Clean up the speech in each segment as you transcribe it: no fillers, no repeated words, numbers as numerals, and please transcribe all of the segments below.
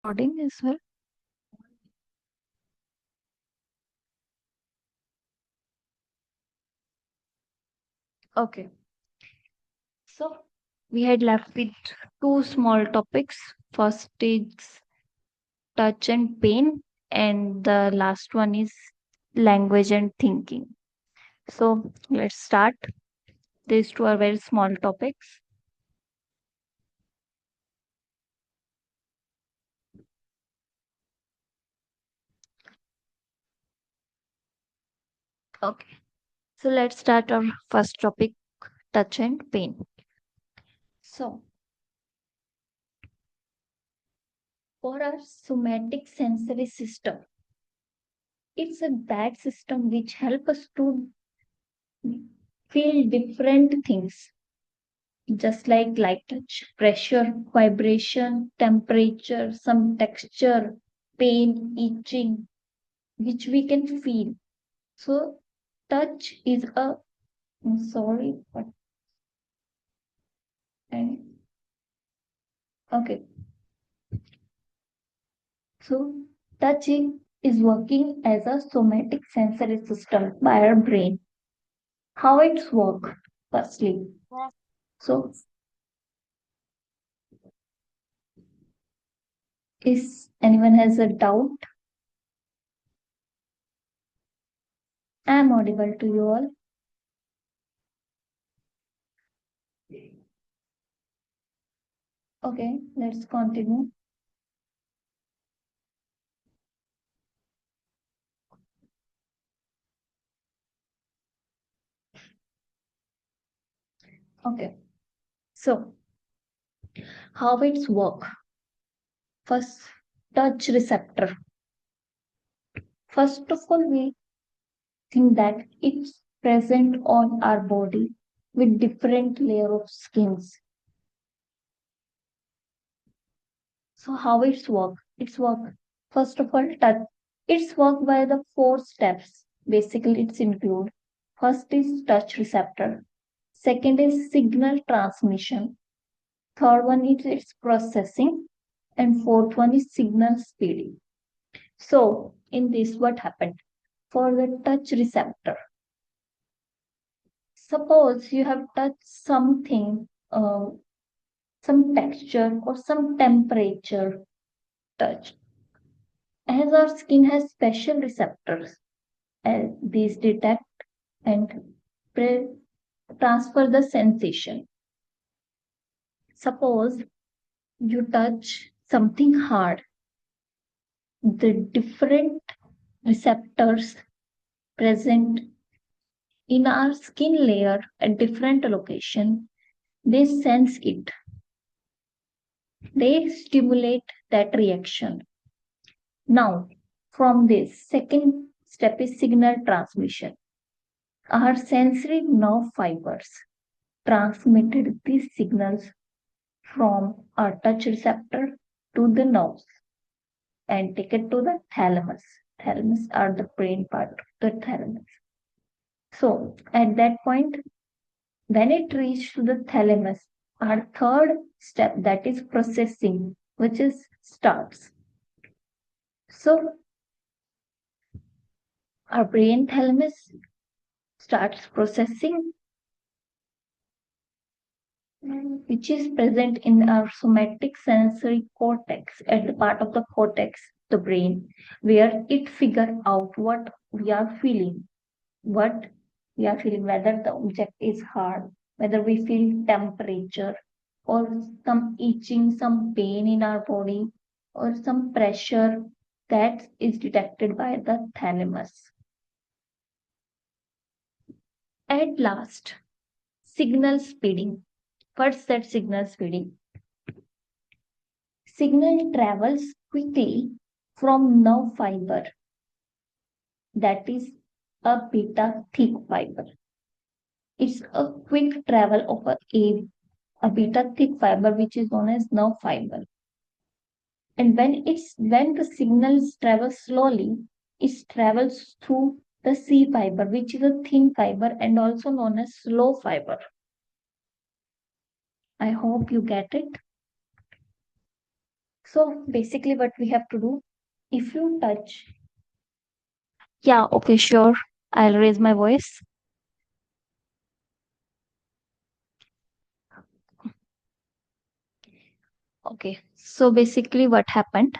Recording as well. Okay. So we had left with two small topics. First is touch and pain, and the last one is language and thinking. So let's start. These two are very small topics. Okay. So let's start our first topic, touch and pain. So for our somatic sensory system, it's a that system which help us to feel different things, just like light touch, pressure, vibration, temperature, some texture, pain, itching, which we can feel. So, touch is a, I'm sorry, but and okay. So, touching is working as a somatic sensory system by our brain. How it's work, firstly. So, is anyone has a doubt? I'm audible to you all. Okay, let's continue. Okay, so how it's work? First, touch receptor. First of all, we think that it's present on our body with different layer of skins. So how it's work? It's work. First of all, touch. It's work by the four steps. Basically, it's include. First is touch receptor. Second is signal transmission. Third one is its processing. And fourth one is signal speeding. So in this, what happened? For the touch receptor, suppose you have touched something, some texture or some temperature touch. As our skin has special receptors, as these detect and transfer the sensation. Suppose you touch something hard, the different receptors present in our skin layer at different location, they sense it. They stimulate that reaction. Now, from this, second step is signal transmission. Our sensory nerve fibers transmitted these signals from our touch receptor to the nerves and take it to the thalamus. Thalamus are the brain part of the thalamus. So, at that point, when it reaches to the thalamus, our third step, that is processing, which is starts. So our brain thalamus starts processing, which is present in our somatic sensory cortex, at the part of the cortex, the brain, where it figure out what we are feeling, what we are feeling, whether the object is hard, whether we feel temperature or some itching, some pain in our body, or some pressure that is detected by the thalamus. At last, signal speeding. What's that signal speeding? Signal travels quickly from nerve fiber, that is a beta thick fiber. It's a quick travel of a beta thick fiber which is known as nerve fiber. And when the signals travel slowly, it travels through the C fiber, which is a thin fiber and also known as slow fiber. I hope you get it. So basically, what we have to do, if you touch, yeah, okay, sure, I'll raise my voice. Okay, so basically, what happened?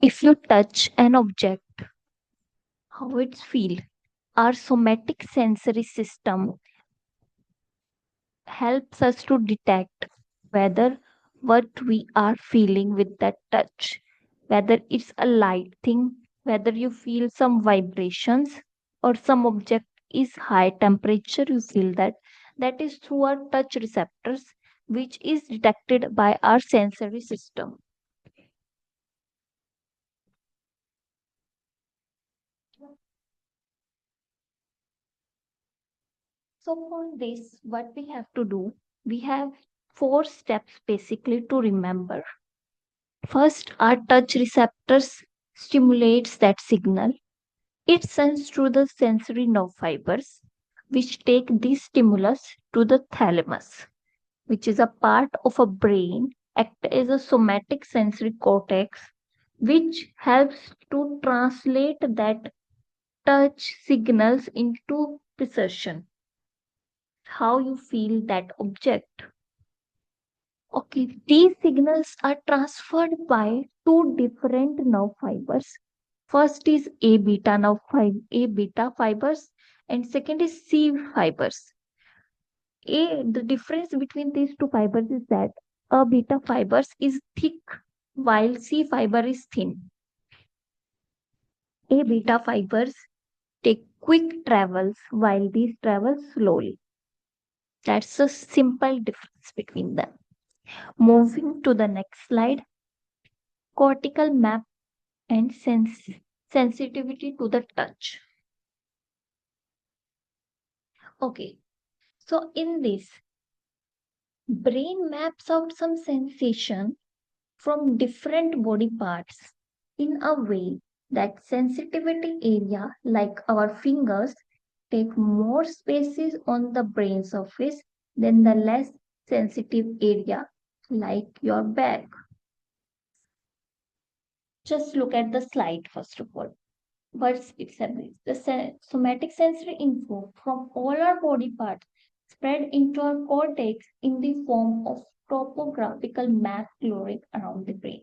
If you touch an object, how it feel? Our somatic sensory system helps us to detect whether what we are feeling with that touch, whether it's a light thing, whether you feel some vibrations, or some object is high temperature, you feel that is through our touch receptors, which is detected by our sensory system. So for this, what we have to do, we have four steps basically to remember. First, our touch receptors stimulates that signal. It sends through the sensory nerve fibers, which take this stimulus to the thalamus, which is a part of a brain, act as a somatic sensory cortex, which helps to translate that touch signals into perception, how you feel that object. Okay, these signals are transferred by two different nerve fibers. First is A beta fibers, and second is C fibers. The difference between these two fibers is that A beta fibers is thick while C fiber is thin. A beta fibers take quick travels while these travel slowly. That's a simple difference between them. Moving to the next slide, cortical map and sensitivity to the touch. Okay, so in this, brain maps out some sensation from different body parts in a way that sensitivity area like our fingers take more spaces on the brain surface than the less sensitive area like your back. Just look at the slide first of all. But it separates the somatic sensory info from all our body parts spread into our cortex in the form of topographical map coloring around the brain.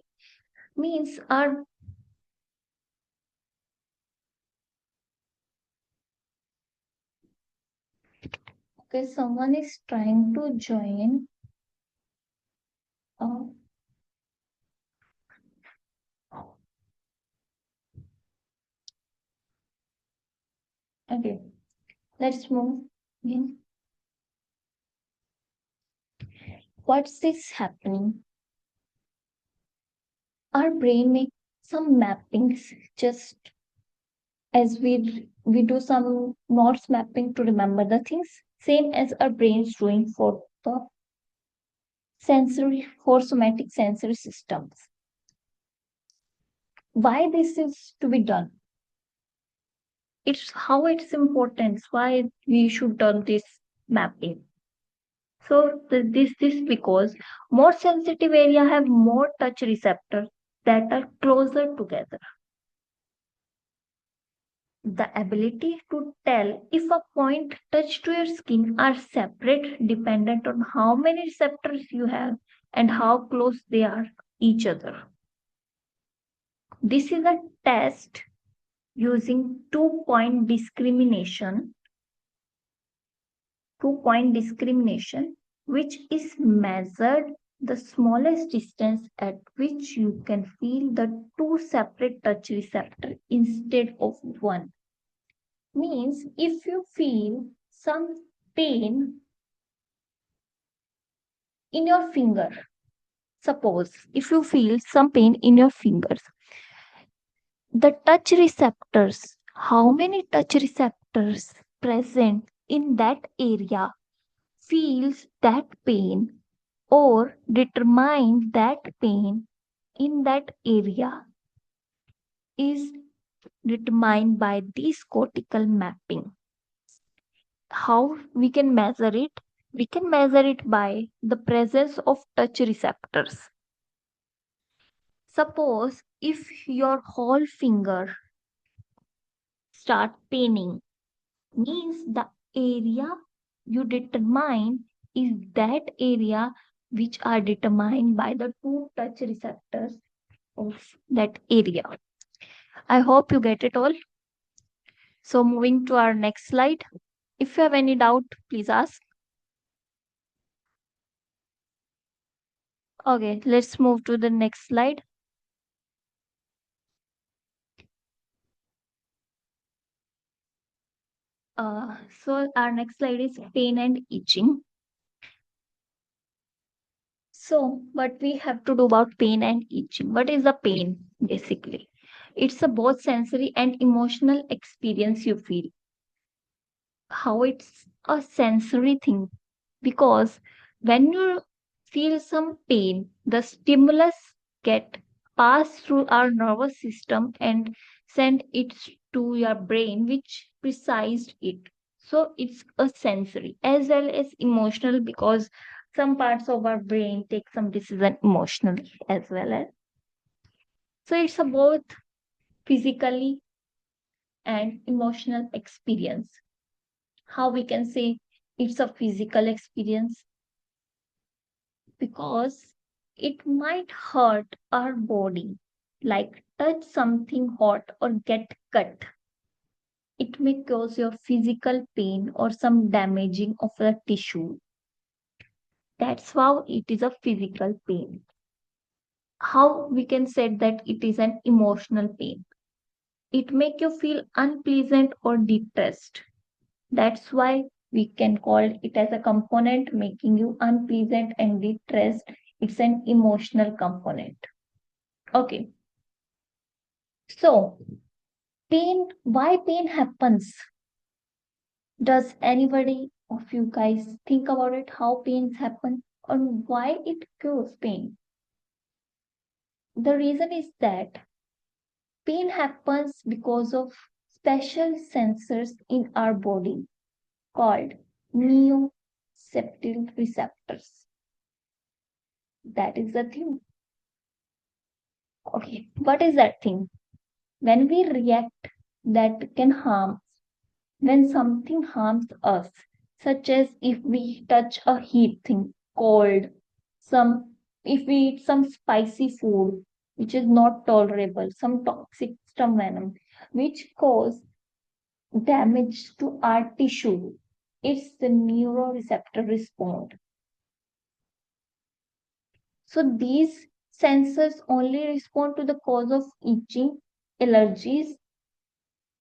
Means our okay, someone is trying to join. Uh, okay, let's move in. What's this happening? Our brain makes some mappings just as we do some notes mapping to remember the things, same as our brains doing for the sensory for somatic sensory systems. Why this is to be done? It's how it's important. Why we should done this mapping. So this because more sensitive area have more touch receptors that are closer together. The ability to tell if a point touched to your skin are separate dependent on how many receptors you have and how close they are each other. This is a test using two-point discrimination, which is measured the smallest distance at which you can feel the two separate touch receptor instead of one. Means if you feel some pain in your finger, suppose if you feel some pain in your fingers, the touch receptors, how many touch receptors present in that area feels that pain or determine that pain in that area is determined by this cortical mapping. How we can measure it? We can measure it by the presence of touch receptors. Suppose if your whole finger start paining, means the area you determine is that area which are determined by the two touch receptors of that area. I hope you get it all. So moving to our next slide. If you have any doubt, please ask. Okay, let's move to the next slide. So our next slide is pain and itching. So what we have to do about pain and itching? What is the pain basically? It's a both sensory and emotional experience you feel. How it's a sensory thing, because when you feel some pain, the stimulus get passed through our nervous system and send it to your brain, which precised it. So it's a sensory as well as emotional, because some parts of our brain take some decision emotionally as well as. So it's a both physically and emotional experience. How we can say it's a physical experience? Because it might hurt our body, like touch something hot or get cut. It may cause your physical pain or some damaging of the tissue. That's how it is a physical pain. How we can say that it is an emotional pain? It make you feel unpleasant or depressed. That's why we can call it as a component making you unpleasant and depressed. It's an emotional component. Okay. So, pain, why pain happens? Does anybody of you guys think about it? How pains happen and why it causes pain? The reason is that pain happens because of special sensors in our body called neo-septal receptors. That is the thing. Okay, what is that thing? When we react, that can harm, when something harms us, such as if we touch a heat thing, cold, some if we eat some spicy food which is not tolerable, some toxic stomach venom, which cause damage to our tissue. It's the neuroreceptor response. So these sensors only respond to the cause of itching, allergies,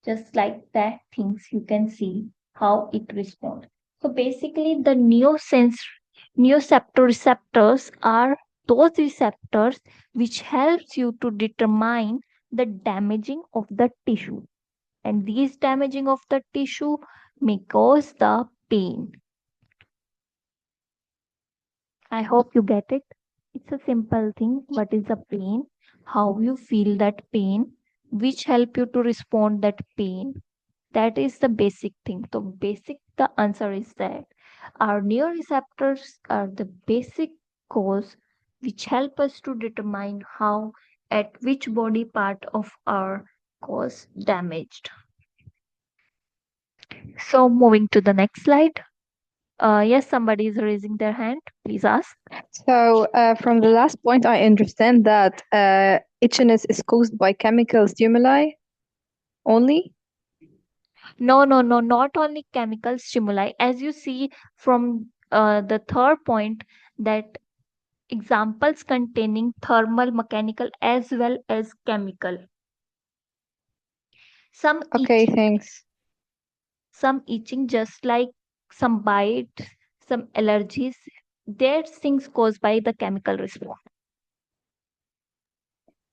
just like that things you can see how it responds. So basically the neoceptor receptors are those receptors which helps you to determine the damaging of the tissue, and these damaging of the tissue may cause the pain. I hope you get it. It's a simple thing. What is the pain? How you feel that pain, which help you to respond that pain. That is the basic thing. So basic, the answer is that our neuroreceptors are the basic cause which help us to determine how at which body part of our cause damaged. So moving to the next slide. Yes, somebody is raising their hand. Please ask. So, from the last point, I understand that itchiness is caused by chemical stimuli only. No, no, no, not only chemical stimuli. As you see from the third point, that examples containing thermal, mechanical, as well as chemical. Some Okay, itching, thanks. some itching, just like some bites, some allergies. There's things caused by the chemical response.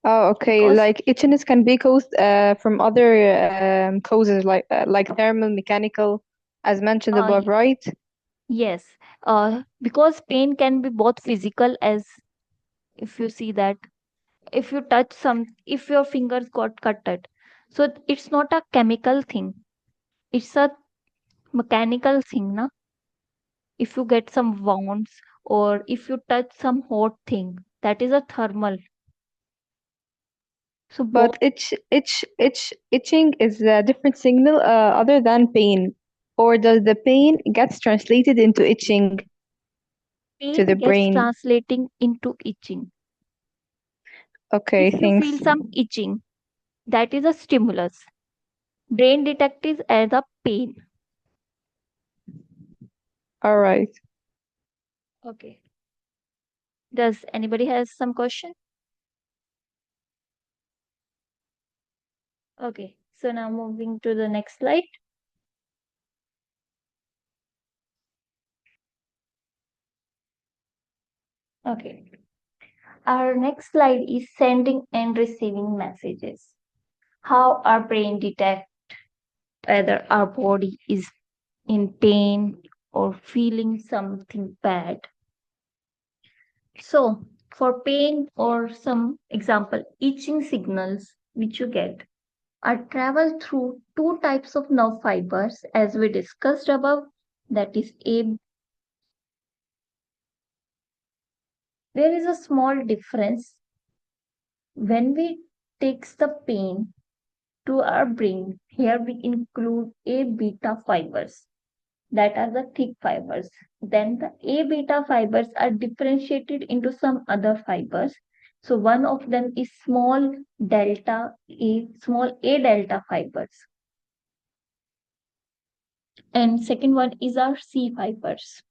Oh, okay. Because Like itchiness can be caused from other causes like thermal, mechanical, as mentioned uh, above, right? yes, because pain can be both physical, as if you see that if you touch some, if your fingers got cutted, so it's not a chemical thing, it's a mechanical thing na. If you get some wounds or if you touch some hot thing, that is a thermal. So But both itching is a different signal other than pain. Or does the pain gets translated into itching to the pain gets brain? translating into itching. Okay, If you thanks. feel some itching, that is a stimulus. Brain detects it as a pain. All right. Okay. Does anybody has some question? Okay. So now moving to the next slide. Okay. Our next slide is sending and receiving messages. How our brain detects whether our body is in pain or feeling something bad. So, for pain or some example, itching signals which you get are travel through two types of nerve fibers as we discussed above, that is A. There is a small difference when we takes the pain to our brain. Here we include A beta fibers, that are the thick fibers. Then the A beta fibers are differentiated into some other fibers. So one of them is small A delta fibers. And second one is our C fibers.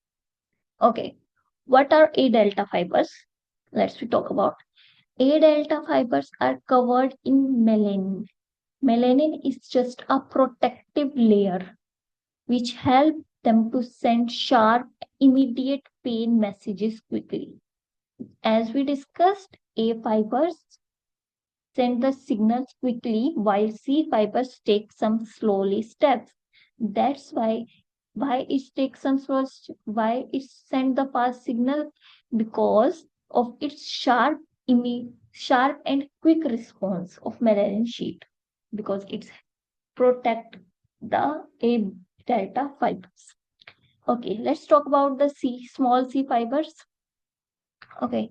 Okay. What are A delta fibers? Let's we talk about. A delta fibers are covered in melanin. Melanin is just a protective layer which help them to send sharp, immediate pain messages quickly. As we discussed, A fibers send the signals quickly while C fibers take some slowly steps. That's why it takes some slow why it send the fast signal, because of its sharp and quick response of melanin sheet, because it's protect the A delta fibers. Okay, let's talk about the small C fibers. Okay,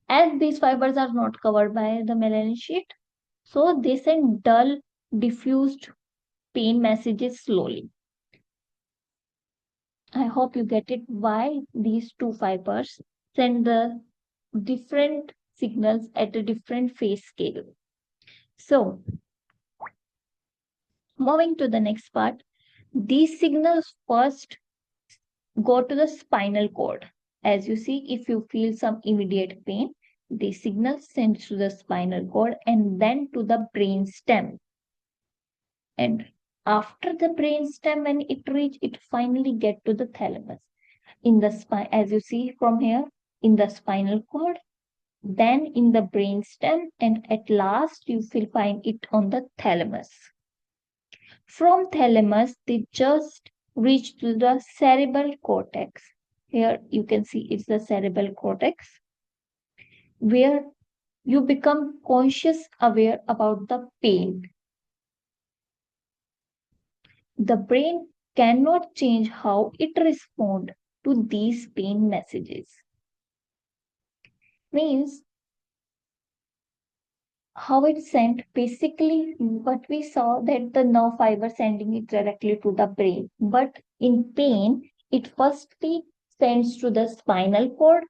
as these fibers are not covered by the melanin sheet, so they send dull, diffused pain messages slowly. I hope you get it why these two fibers send the different signals at a different phase scale. So, moving to the next part, these signals first go to the spinal cord. As you see, if you feel some immediate pain, the signal sends to the spinal cord and then to the brain stem. And after the brain stem, when it finally get to the thalamus. In the spine, as you see from here, in the spinal cord, then in the brain stem, and at last you will find it on the thalamus. From thalamus, they just reach to the cerebral cortex. Here you can see it's the cerebral cortex, where you become conscious aware about the pain. The brain cannot change how it responds to these pain messages. Means how it's sent, basically what we saw, that the nerve fiber sending it directly to the brain, but in pain it firstly sends to the spinal cord,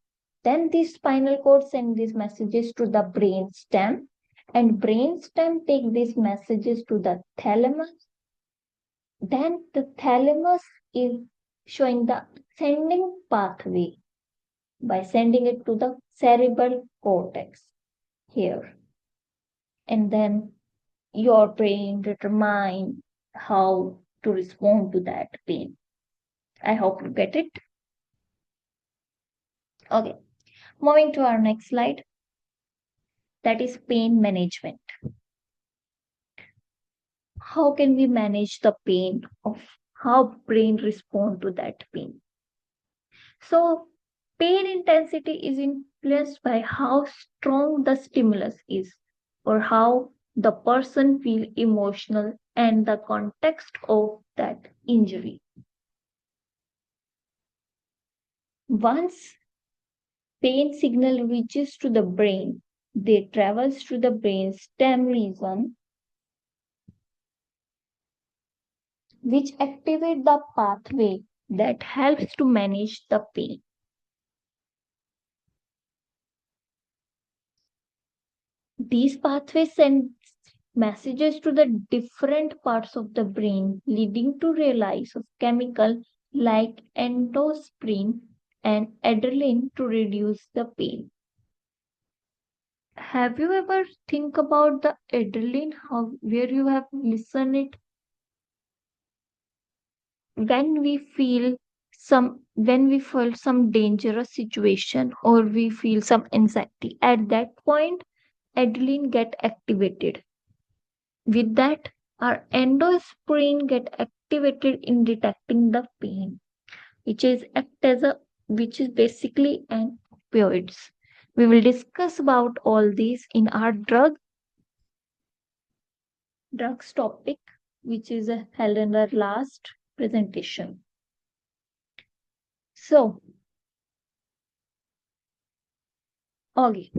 then the spinal cord send these messages to the brain stem, and brain stem take these messages to the thalamus, then the thalamus is showing the sending pathway by sending it to the cerebral cortex here, and then your brain determine how to respond to that pain. I hope you get it. Okay, moving to our next slide, that is pain management. How can we manage the pain of how brain respond to that pain? So pain intensity is influenced by how strong the stimulus is, or how the person feel emotional and the context of that injury. Once pain signal reaches to the brain, They travels through the brain's stem region, which activate the pathway that helps to manage the pain. These pathways send messages to the different parts of the brain, leading to release of chemical like endorphin and adrenaline to reduce the pain. Have you ever think about the adrenaline? How where you have listened it when we feel when we feel some dangerous situation or we feel some anxiety at that point adrenaline get activated. With that, our endoscreen get activated in detecting the pain, which is act as a which is basically an opioids. We will discuss about all these in our drugs topic, which is held in our last presentation. So, okay,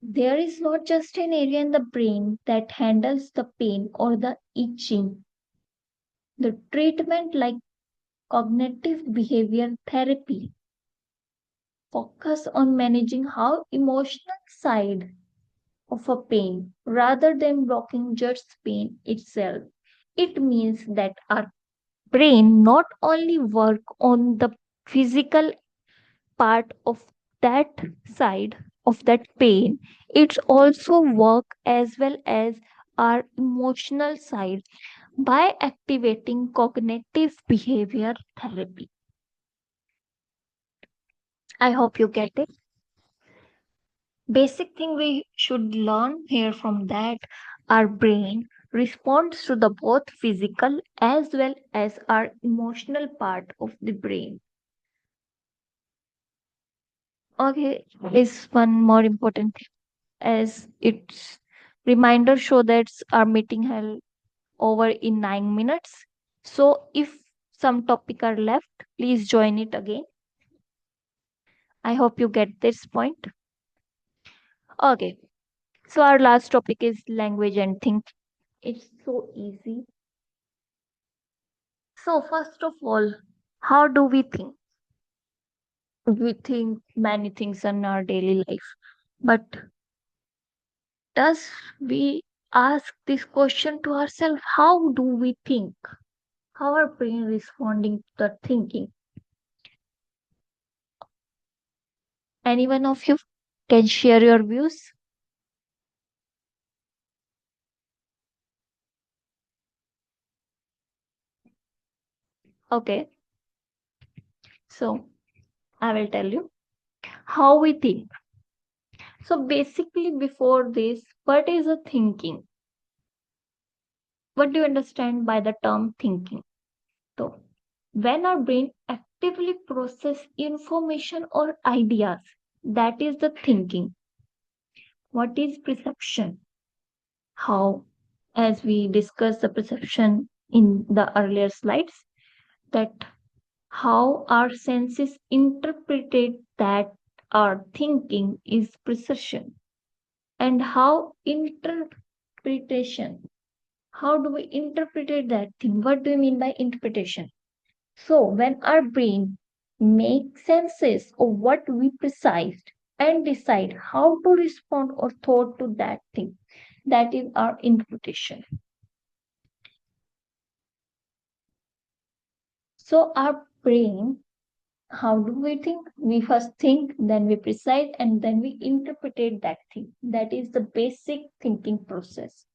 there is not just an area in the brain that handles the pain or the itching. The treatment like cognitive behavior therapy focus on managing how emotional side of a pain rather than blocking just pain itself. It means that our brain not only work on the physical part of that side of that pain, it's also work as well as our emotional side by activating cognitive behavior therapy. I hope you get it. Basic thing we should learn here from that our brain responds to the both physical as well as our emotional part of the brain. Okay, is one more important thing as its reminder show that our meeting held over in 9 minutes. So if some topic are left, please join it again. I hope you get this point. Okay, so our last topic is language and think. It's so easy. So, first of all, how do we think? We think many things in our daily life, but does we ask this question to ourselves? How do we think? How our brain responding to the thinking? Any one of you can share your views? Okay, so I will tell you how we think. So basically, before this, what is a thinking? What do you understand by the term thinking? So, when our brain actively process information or ideas, that is the thinking. What is perception? How, as we discussed the perception in the earlier slides, that how our senses interpreted that our thinking is perception and how interpretation. How do we interpret that thing? What do you mean by interpretation? So, when our brain makes senses of what we perceived and decide how to respond or thought to that thing, that is our interpretation. So, our brain, how do we think? We first think, then we perceive, and then we interpret that thing. That is the basic thinking process.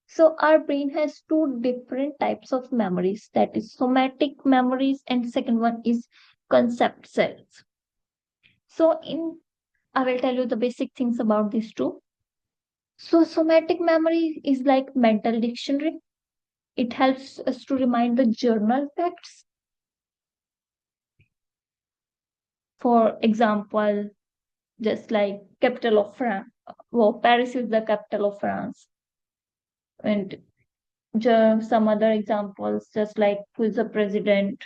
So, our brain has two different types of memories that is somatic memories, and second one is concept cells. So, in I will tell you the basic things about these two. So, somatic memory is like mental dictionary. It helps us to remind the journal facts. For example, just like capital of France. Well, Paris is the capital of France. And some other examples, just like who is the president,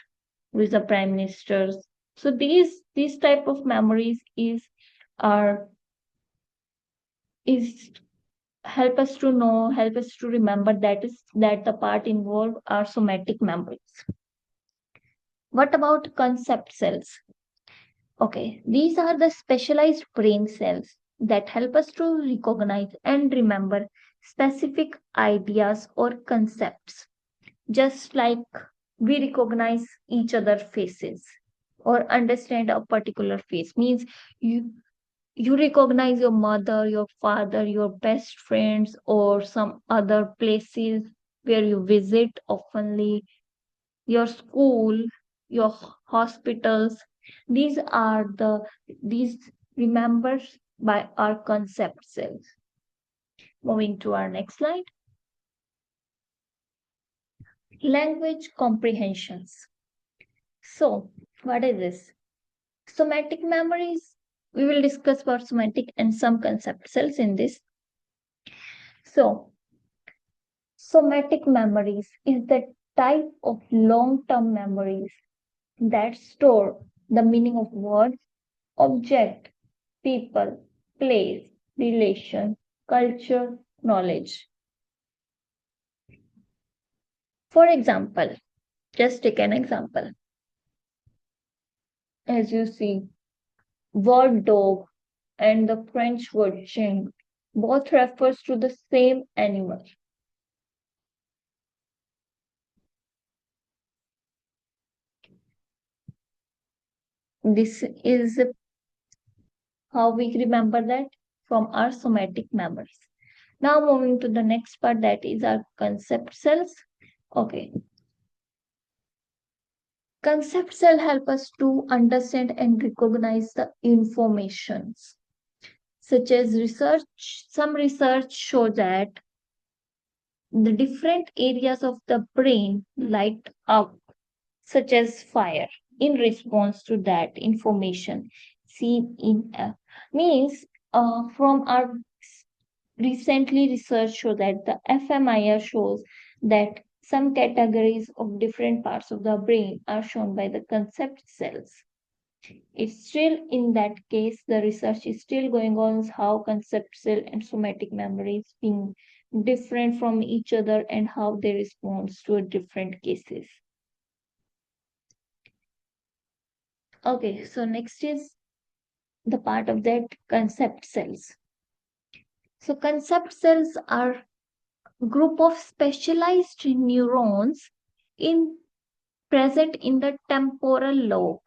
who is the prime minister. So these type of memories are is help us to know, help us to remember, that the part involved are somatic memories. What about concept cells? Okay, these are the specialized brain cells that help us to recognize and remember specific ideas or concepts, just like we recognize each other faces or understand a particular face. Means you recognize your mother, your father, your best friends, or some other places where you visit oftenly, your school, your hospitals. These are these remembered by our concept cells. Moving to our next slide. Language comprehensions. So, what is this? Somatic memories. We will discuss about somatic and some concept cells in this. So, somatic memories is the type of long-term memories that store the meaning of words, object, people, place, relation, culture, knowledge. For example, just take an example. As you see, word dog and the French word chien both refers to the same animal. This is how we remember that from our somatic memories. Now moving to the next part, that is our concept cells. Okay. Concept cell help us to understand and recognize the informations, such as research. Some research show that the different areas of the brain light up, such as fire, in response to that information seen in a means from our recently research show that the fMRI shows that some categories of different parts of the brain are shown by the concept cells. It's still in that case, the research is still going on how concept cell and somatic memories being different from each other and how they respond to different cases. Okay, so next is the part of that concept cells. So concept cells are group of specialized neurons in present in the temporal lobe.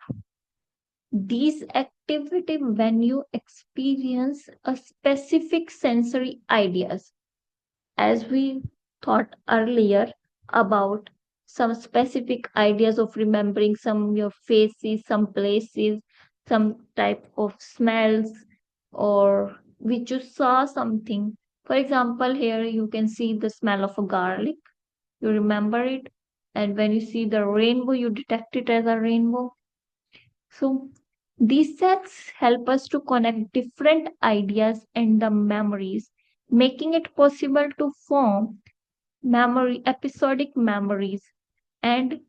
These activity when you experience a specific sensory ideas, as we thought earlier about some specific ideas of remembering some your faces, some places, some type of smells, or which you saw something. For example, here you can see the smell of a garlic, you remember it, and when you see the rainbow, you detect it as a rainbow. So these sets help us to connect different ideas and the memories, making it possible to form episodic memories, and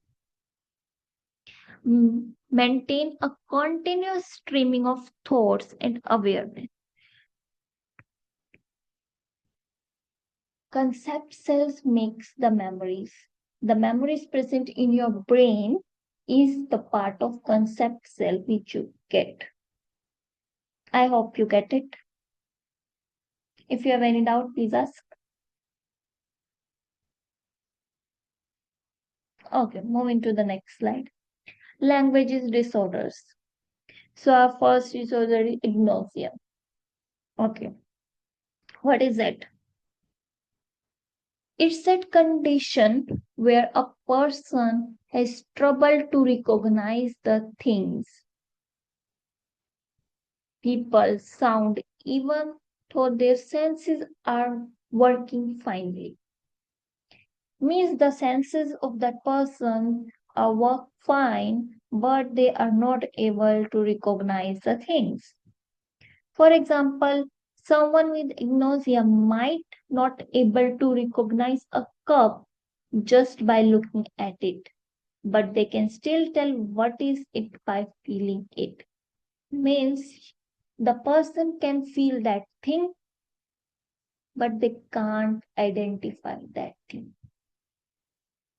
maintain a continuous streaming of thoughts and awareness. Concept cells makes the memories. The memories present in your brain is the part of concept cell which you get. I hope you get it. If you have any doubt, please ask. Okay, moving to the next slide. Languages disorders. So our first disorder is agnosia. Okay, what is it? It's that condition where a person has trouble to recognize the things, people, sound, even though their senses are working finely. Means the senses of that person work fine, but they are not able to recognize the things. For example, someone with agnosia might not able to recognize a cup just by looking at it. but they can still tell what is it by feeling it. Means the person can feel that thing, but they can't identify that thing.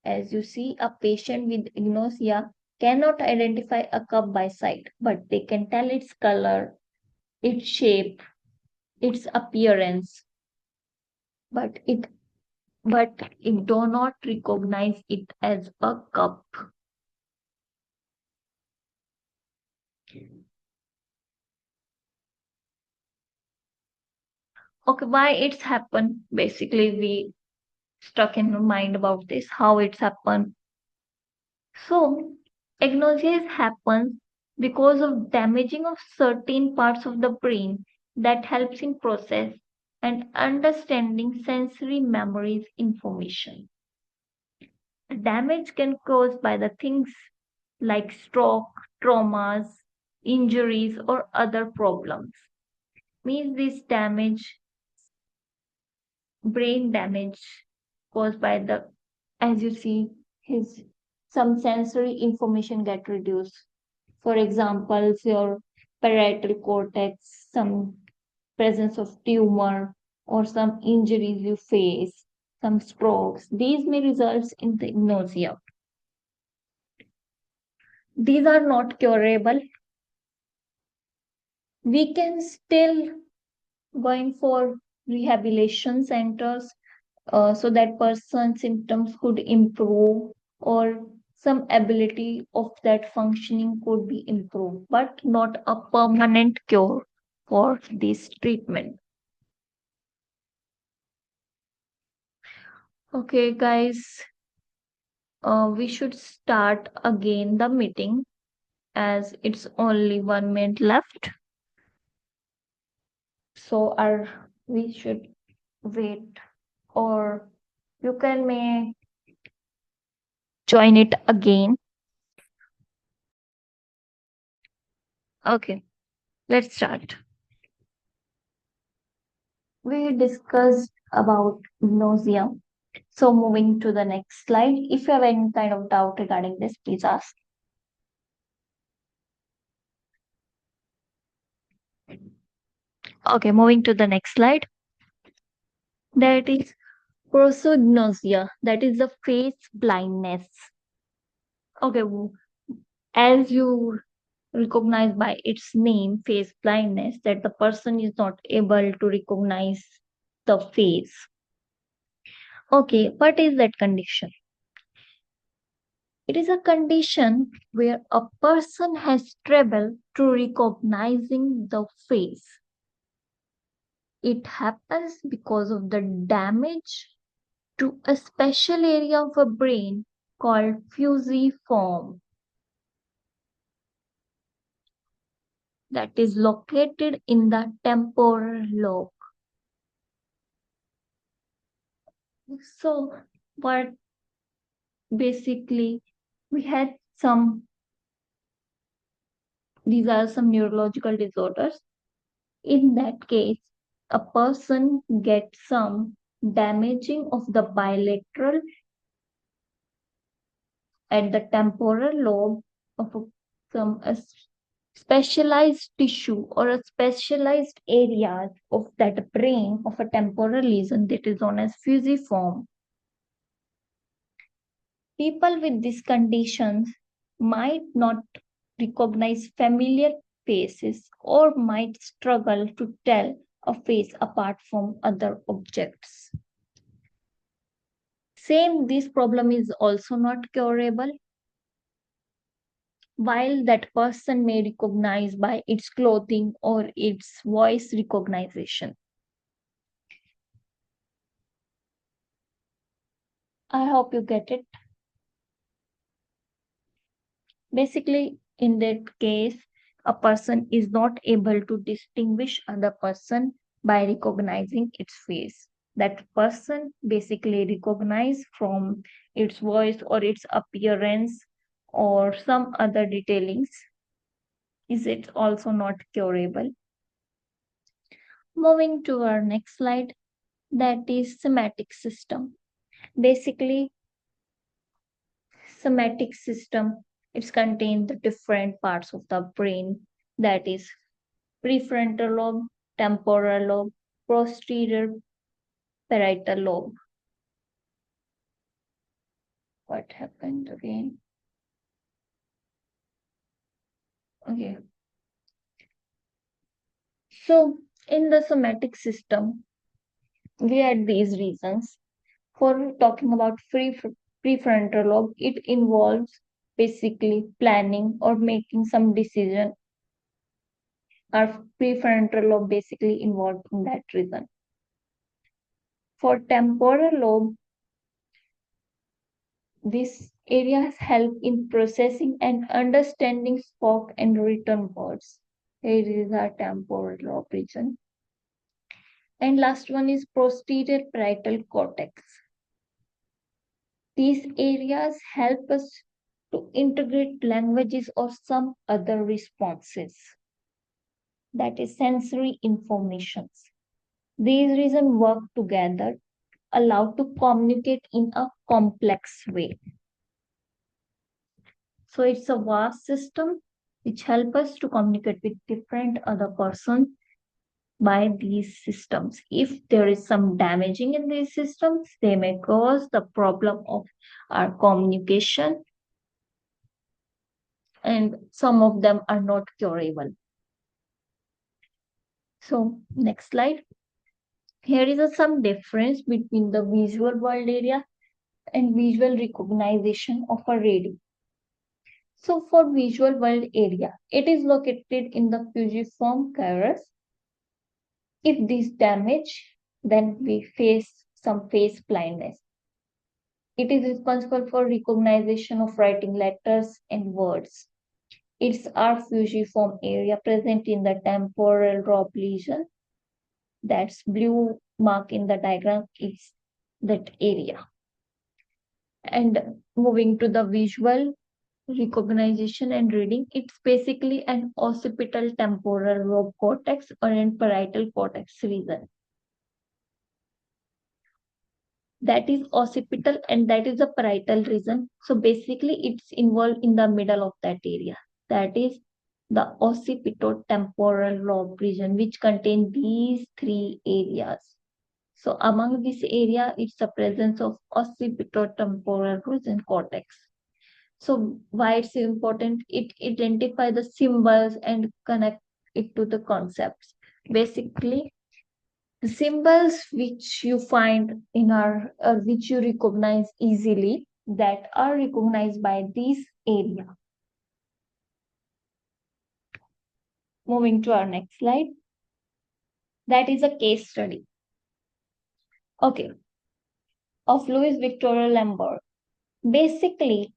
As you see, a patient with agnosia cannot identify a cup by sight, but they can tell its color, its shape, its appearance, but it do not recognize it as a cup. Okay, why it's happened? Basically, we stuck in our mind about this, how it's happened. So, agnosia happens because of damaging of certain parts of the brain that helps in process and understanding sensory memories information. Damage can cause by the things like stroke, traumas, injuries, or other problems. Means this damage, brain damage caused by the, as you see, his some sensory information get reduced. For example, your parietal cortex, some presence of tumor, or some injuries you face, some strokes. These may result in the nausea. These are not curable. We can still going for rehabilitation centers so that person's symptoms could improve or some ability of that functioning could be improved, but not a permanent cure for this treatment. Okay, guys, we should start again the meeting as it's only 1 minute left. So our we should wait, or you can may join it again. Okay, let's start. We discussed about nausea. So moving to the next slide. If you have any kind of doubt regarding this, please ask. Okay, moving to the next slide. That is prosopagnosia. That is the face blindness. Okay, as you recognize by its name, face blindness, that the person is not able to recognize the face. Okay, what is that condition? It is a condition where a person has trouble to recognizing the face. It happens because of the damage to a special area of a brain called fusiform that is located in the temporal lobe. So, what basically we had some, these are some neurological disorders. In that case, a person gets some damaging of the bilateral at the temporal lobe of some specialized tissue or a specialized areas of that brain of a temporal lesion that is known as fusiform. People with these conditions might not recognize familiar faces or might struggle to tell a face apart from other objects. Same, this problem is also not curable. While that person may recognize by its clothing or its voice recognition. I hope you get it. Basically, in that case, a person is not able to distinguish other person by recognizing its face. That person basically recognize from its voice or its appearance or some other detailings. Is it also not curable? Moving to our next slide, that is somatic system. Basically, somatic system. It's contained the different parts of the brain, that is prefrontal lobe, temporal lobe, posterior parietal lobe. What happened again? Okay. So in the somatic system, we had these reasons. For talking about prefrontal lobe, it involves basically planning or making some decision. Our prefrontal lobe basically involved in that reason. For temporal lobe, these areas help in processing and understanding spoken and written words. Here is our temporal lobe region. And last one is posterior parietal cortex. These areas help us to integrate languages or some other responses, that is sensory informations. These reasons work together, allow to communicate in a complex way. So it's a vast system which help us to communicate with different other persons by these systems. If there is some damaging in these systems, they may cause the problem of our communication, and some of them are not curable. So next slide. Here is some difference between the visual world area and visual recognition of a reading. So for visual world area, it is located in the fusiform gyrus. If this damage, then we face some face blindness. It is responsible for recognition of writing letters and words. It's our fusiform area present in the temporal lobe lesion. That's blue mark in the diagram is that area. And moving to the visual recognition and reading, it's basically an occipital temporal lobe cortex or an parietal cortex region. That is occipital and that is the parietal region. So basically it's involved in the middle of that area. That is the occipitotemporal lobe region, which contain these three areas. So among this area, it's the presence of occipitotemporal region cortex. So why it's important? It identifies the symbols and connect it to the concepts. Basically, the symbols which you find in our, which you recognize easily, that are recognized by this area. Moving to our next slide. That is a case study. Okay. Of Louis Victoria Lambert. Basically,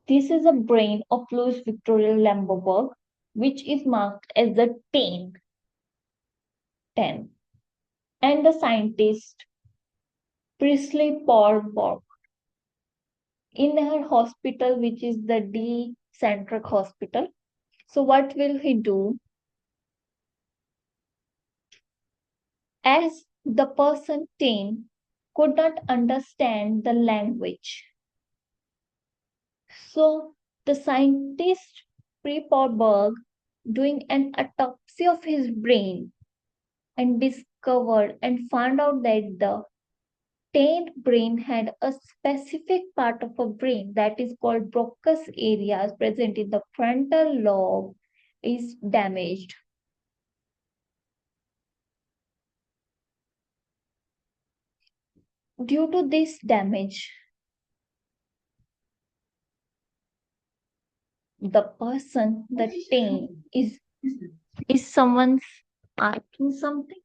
this is a brain of Louis Victoria Lambert, which is marked as the 10. And the scientist Priestley Paul Borg in her hospital, which is the D Centric Hospital. So what will he do? As the person 10 could not understand the language. So the scientist Preporberg doing an autopsy of his brain and discovered and found out that the 10th brain had a specific part of a brain that is called Broca's areas present in the frontal lobe is damaged. Due to this damage, the person, the 10, is someone asking something?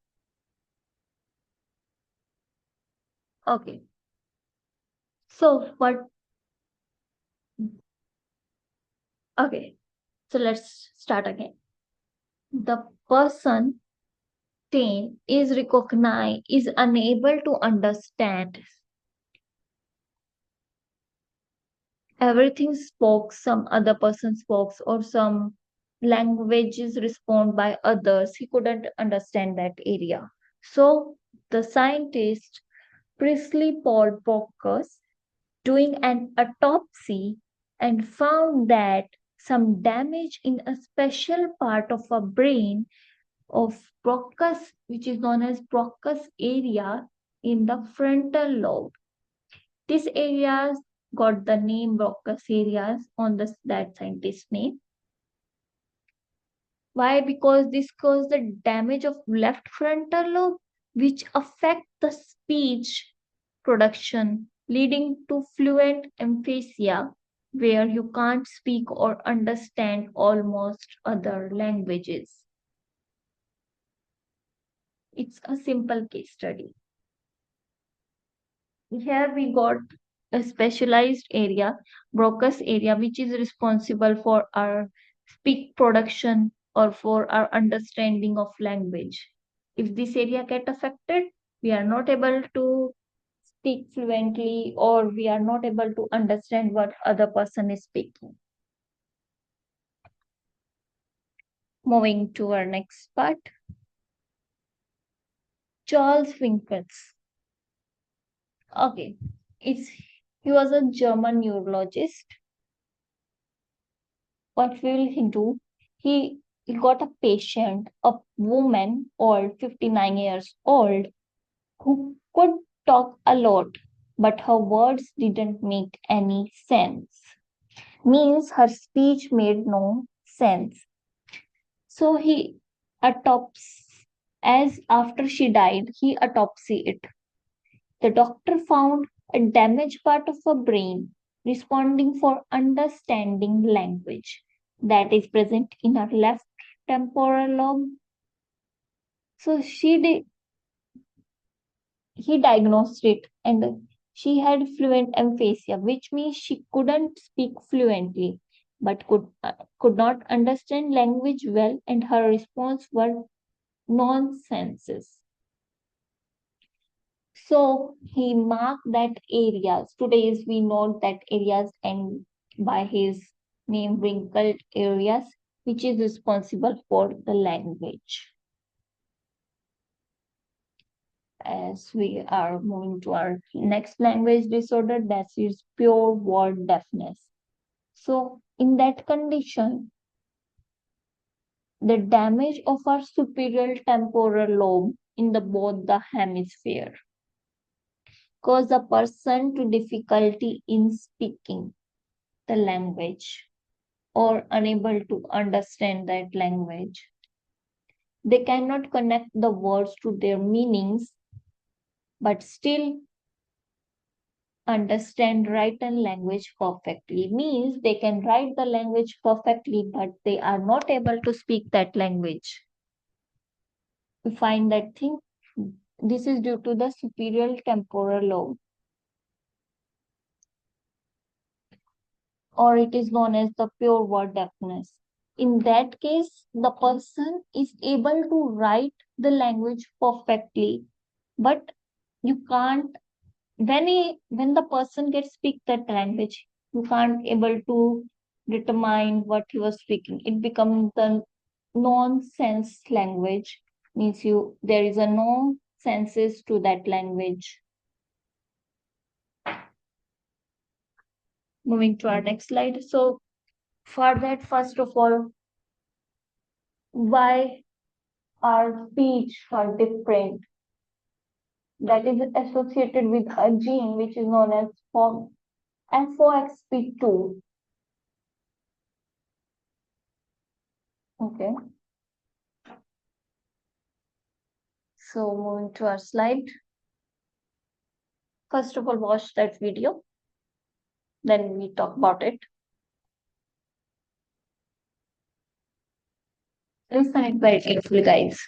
Okay. So what? Okay. So let's start again. The person 10 is recognized, is unable to understand everything spoke, some other person spoke, or some languages respond by others. He couldn't understand that area. So the scientist Priestley Paul Bocuse doing an autopsy and found that some damage in a special part of a brain of Broca's, which is known as Broca's area in the frontal lobe. This area got the name Broca's areas on that scientist's name. Why? Because this caused the damage of left frontal lobe, which affect the speech production, leading to fluent emphasia, where you can't speak or understand almost other languages. It's a simple case study. Here we got a specialized area, Broca's area, which is responsible for our speak production or for our understanding of language. If this area get affected, we are not able to speak fluently or we are not able to understand what other person is speaking. Moving to our next part. Charles Winkels. Okay, he was a German neurologist. What will he do? He got a patient, a woman old, 59 years old, who could talk a lot, but her words didn't make any sense. Means her speech made no sense. So he autopsy, as after she died, he autopsy it. The doctor found a damaged part of her brain responding for understanding language that is present in her left temporal lobe. So he diagnosed it and she had fluent emphasia, which means she couldn't speak fluently but could not understand language well, and her response were nonsenses. So he marked that areas. Today we know that areas and by his name wrinkled areas, which is responsible for the language. As we are moving to our next language disorder, that is pure word deafness. So in that condition, the damage of our superior temporal lobe in the both the hemisphere cause a person to difficulty in speaking the language or unable to understand that language. They cannot connect the words to their meanings, but still understand written language perfectly. Means they can write the language perfectly, but they are not able to speak that language. We find that thing. This is due to the superior temporal lobe, or it is known as the pure word deafness. In that case, the person is able to write the language perfectly, but you can't when the person gets speak that language, you can't able to determine what he was speaking. It becomes the nonsense language. Means you there is a no senses to that language. Moving to our next slide. So for that, first of all, why our speech are different? That is associated with a gene which is known as FOXP2. Okay. So moving to our slide. First of all, watch that video. Then we talk about it. Listen it very carefully, guys.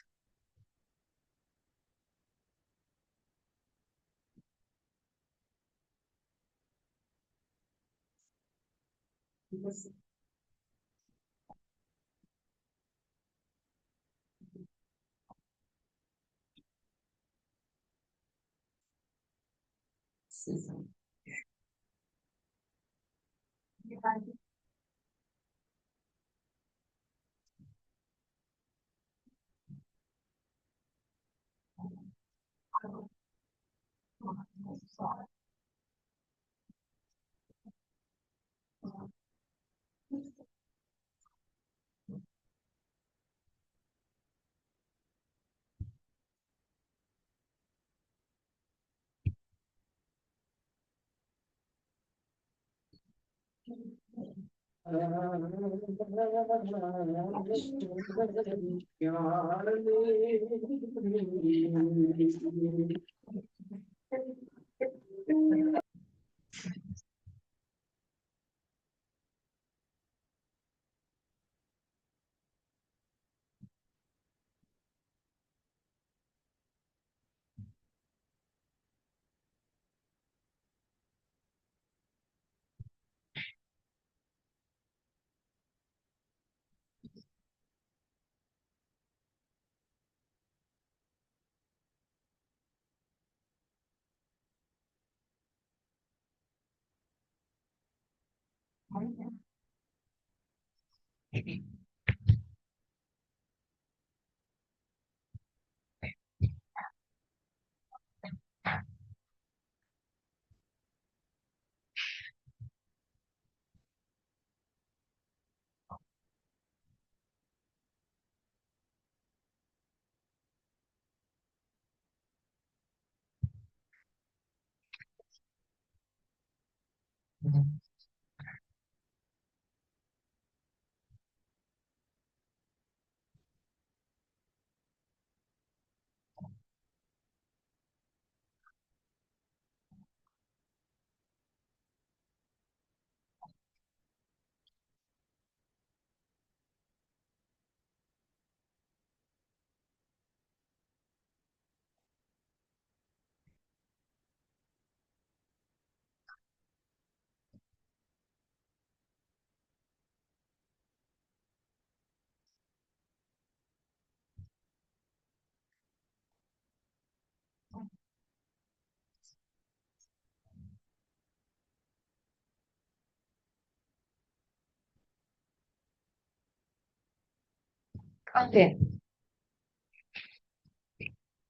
Okay.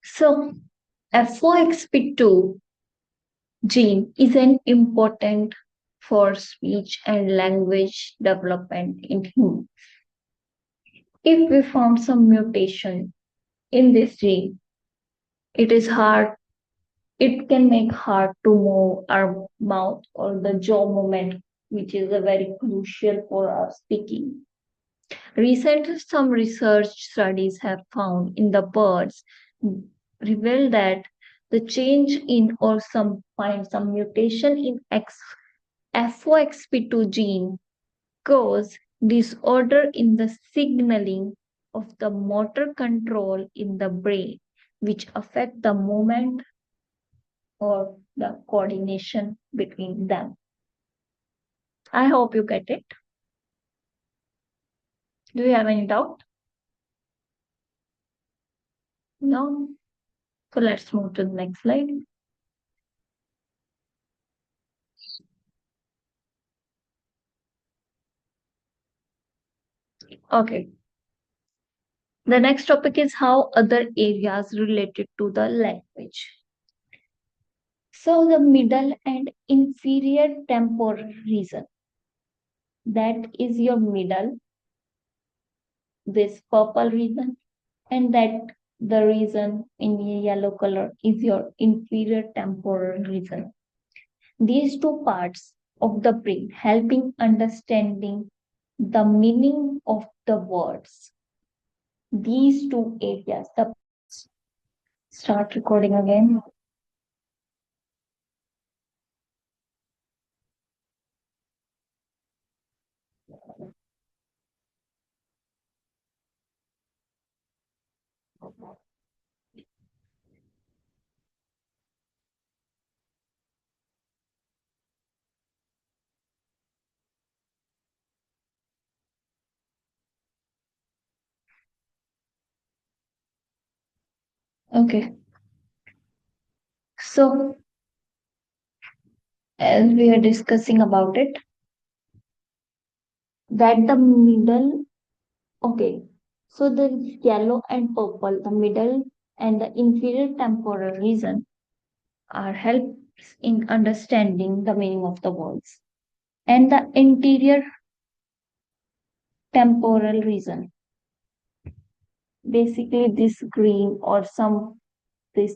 So FOXP2 gene is an important for speech and language development in humans. If we found some mutation in this gene, it is hard, it can make hard to move our mouth or the jaw movement, which is a very crucial for our speaking. Recently, some research studies have found in the birds reveal that the change in or some mutation in FOXP2 gene cause disorder in the signaling of the motor control in the brain, which affect the movement or the coordination between them. I hope you get it. Do you have any doubt? No? So let's move to the next slide. Okay. The next topic is how other areas related to the language. So the middle and inferior temporal region, that is your middle, this purple region, and that the region in yellow color is your inferior temporal region. These two parts of the brain helping understanding the meaning of the words. These two areas, the start recording again. Okay. So as we are discussing about it, that the middle, okay. So the yellow and purple, the middle and the inferior temporal region are helps in understanding the meaning of the words. And the interior temporal region, basically this green or some this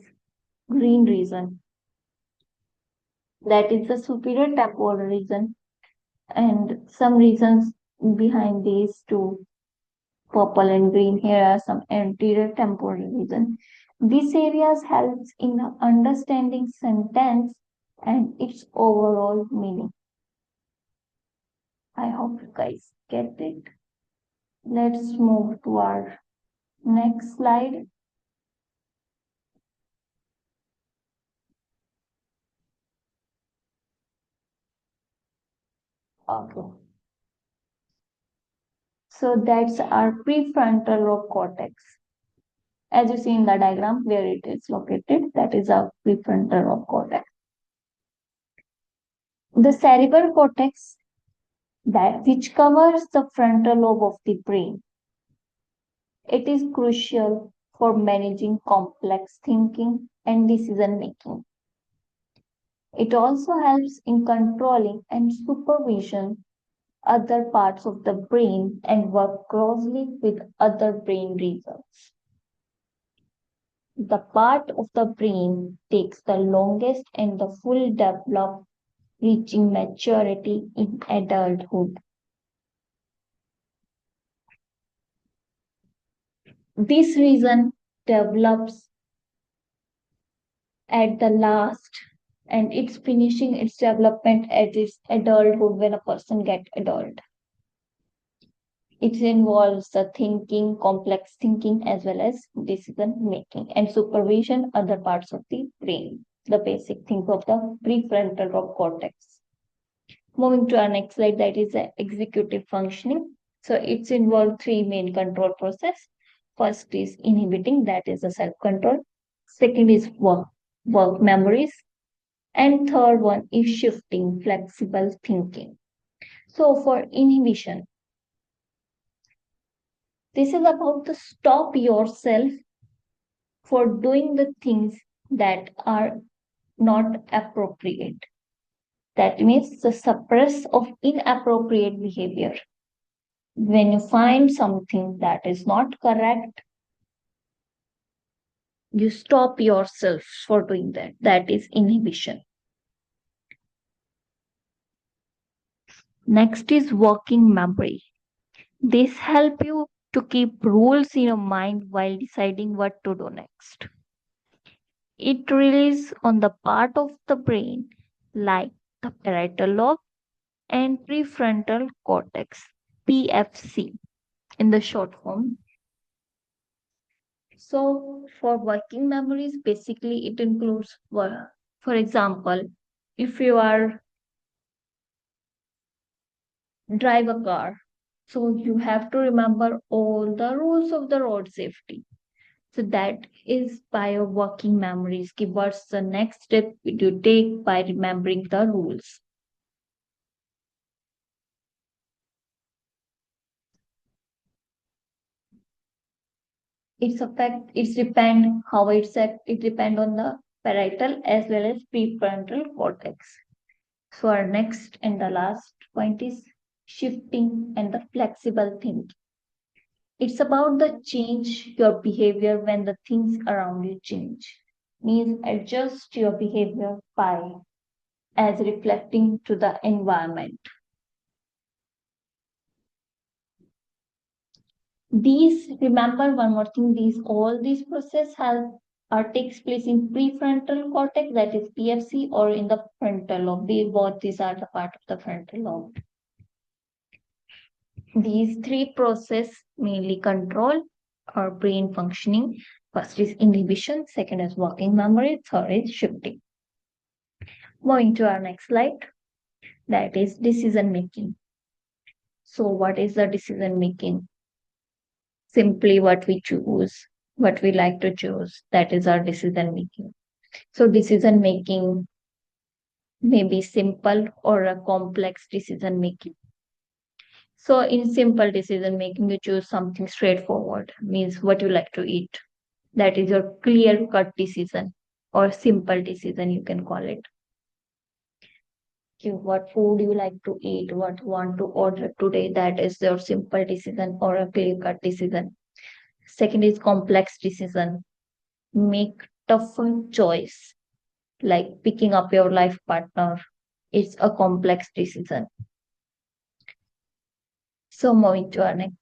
green region, that is the superior temporal region, And some reasons behind these two, purple and green, here are some anterior temporal reasons. These areas helps in understanding sentence and its overall meaning. I hope you guys get it. Let's move to our next slide. Okay. So that's our prefrontal lobe cortex. As you see in the diagram where it is located, that is our prefrontal lobe cortex. The cerebral cortex, that which covers the frontal lobe of the brain. It is crucial for managing complex thinking and decision making. It also helps in controlling and supervision other parts of the brain and work closely with other brain regions. The part of the brain takes the longest and the full develop, reaching maturity in adulthood. This region develops at the last and it's finishing its development at its adulthood when a person gets adult. It involves the thinking, complex thinking, as well as decision making and supervision other parts of the brain, the basic things of the prefrontal lobe cortex. Moving to our next slide, that is executive functioning. So it's involved three main control process. First is inhibiting, that is the self-control. Second is work memories. And third one is shifting, flexible thinking. So for inhibition, this is about to stop yourself for doing the things that are not appropriate. That means the suppress of inappropriate behavior. When you find something that is not correct, you stop yourself for doing that. That is inhibition. Next is working memory. This help you to keep rules in your mind while deciding what to do next. It relies on the part of the brain like the parietal lobe and prefrontal cortex, PFC in the short form. So for working memories, basically it includes, for example, if you are drive a car, so you have to remember all the rules of the road safety. So that is by your working memories. What's the next step you take by remembering the rules? It's depend how it's at, it depend on the parietal as well as prefrontal cortex. So our next and the last point is shifting and the flexible thinking. It's about the change your behavior when the things around you change. Means adjust your behavior by as reflecting to the environment. These, remember one more thing, all these process have or takes place in prefrontal cortex, that is PFC, or in the frontal lobe. Both these are the part of the frontal lobe. These three process mainly control our brain functioning. First is inhibition, second is working memory, third is shifting. Moving to our next slide, that is decision making. So what is the decision making? Simply what we choose, what we like to choose, that is our decision making. So decision making may be simple or a complex decision making. So in simple decision making, you choose something straightforward, means what you like to eat. That is your clear cut decision or simple decision, you can call it. What food you like to eat, what you want to order today, that is your simple decision or a clear cut decision. Second is complex decision. Make tougher choice, like picking up your life partner. It's a complex decision. So moving to our next.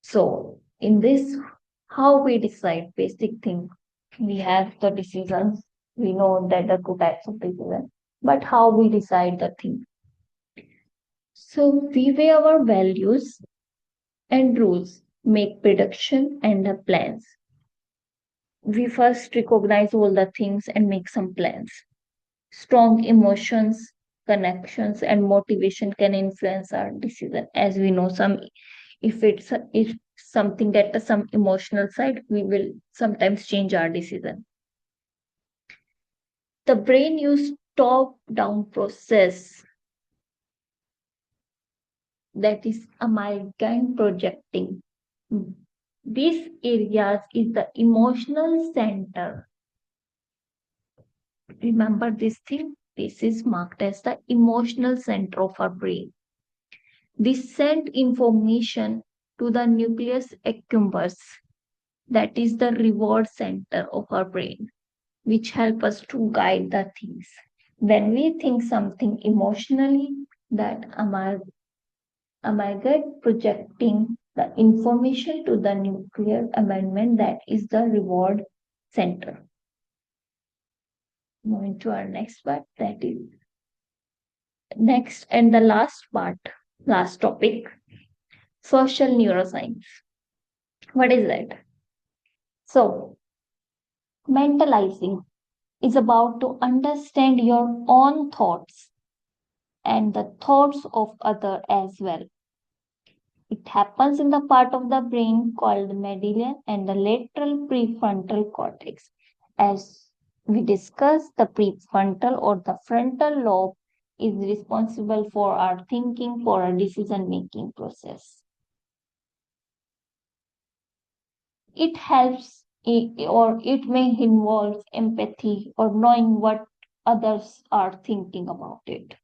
So in this, how we decide basic thing. We have the decisions. We know that the two types of decisions, but how we decide the thing. So we weigh our values and rules, make prediction and the plans. We first recognize all the things and make some plans. Strong emotions, connections, and motivation can influence our decision. As we know, some if something at some emotional side, we will sometimes change our decision. The brain uses top-down process, that is amalgam projecting. This areas is the emotional center. Remember this thing. This is marked as the emotional center of our brain. This send information to the nucleus accumbens, that is the reward center of our brain, which help us to guide the things. When we think something emotionally, that amalgam projecting the information to the nuclear amendment, that is the reward center. Moving to our next part, that is next and the last topic, social neuroscience. What is that? So, mentalizing is about to understand your own thoughts and the thoughts of other as well. It happens in the part of the brain called the medulla and the lateral prefrontal cortex. As we discussed, the prefrontal or the frontal lobe is responsible for our thinking, for our decision making process. It helps or it may involve empathy or knowing what others are thinking about it.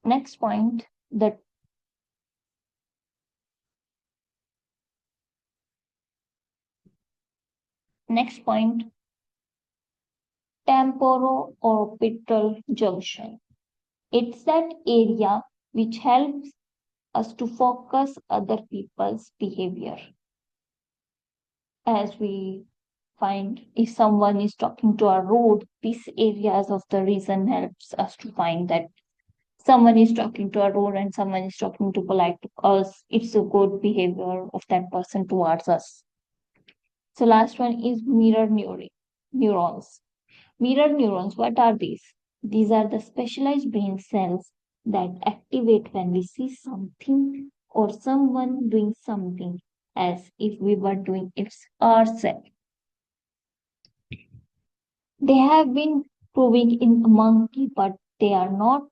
Next point, the next point, temporal-orbital junction. It's that area which helps us to focus other people's behavior. As we find if someone is talking to our road, these areas of the reason helps us to find that someone is talking to our road and someone is talking to polite to us. It's a good behavior of that person towards us. So last one is neurons. Mirror neurons, what are these? These are the specialized brain cells that activate when we see something or someone doing something as if we were doing it ourselves. They have been proving in a monkey, but they are not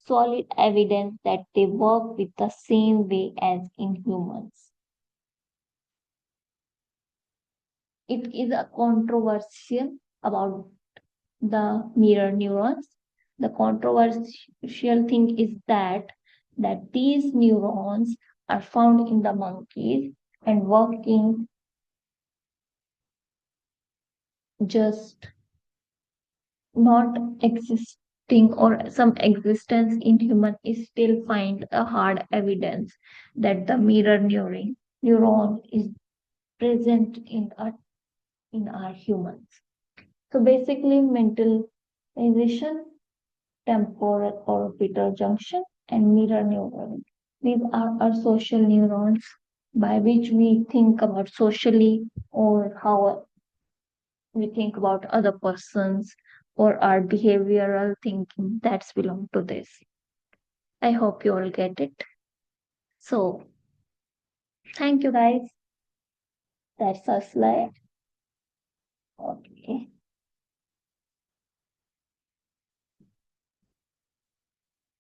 solid evidence that they work with the same way as in humans. It is a controversial about the mirror neurons. The controversial thing is that these neurons are found in the monkeys and working just not existing or some existence in human is still find a hard evidence that the mirror neuron is present in our humans. So basically mentalization, temporal orbital junction, and mirror neuron. These are our social neurons by which we think about socially or how we think about other persons or our behavioral thinking that's belong to this. I hope you all get it. So thank you guys. That's our slide. Okay.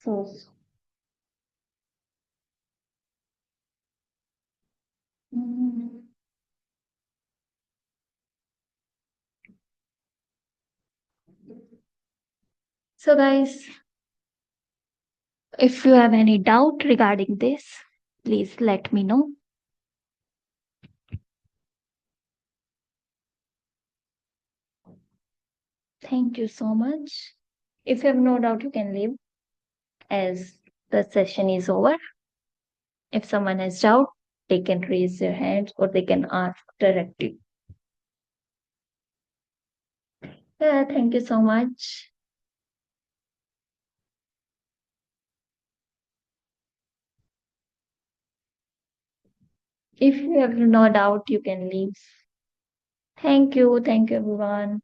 So mm, so guys, if you have any doubt regarding this, please let me know. Thank you so much. If you have no doubt, you can leave as the session is over. If someone has doubt, they can raise their hands or they can ask directly. Yeah, thank you so much. If you have no doubt, you can leave. Thank you. Thank you, everyone.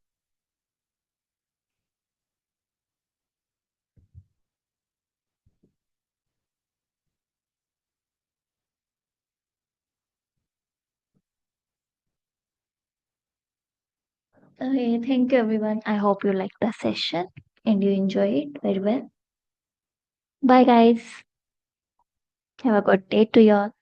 Okay, thank you, everyone. I hope you liked the session and you enjoy it very well. Bye, guys. Have a good day to you all.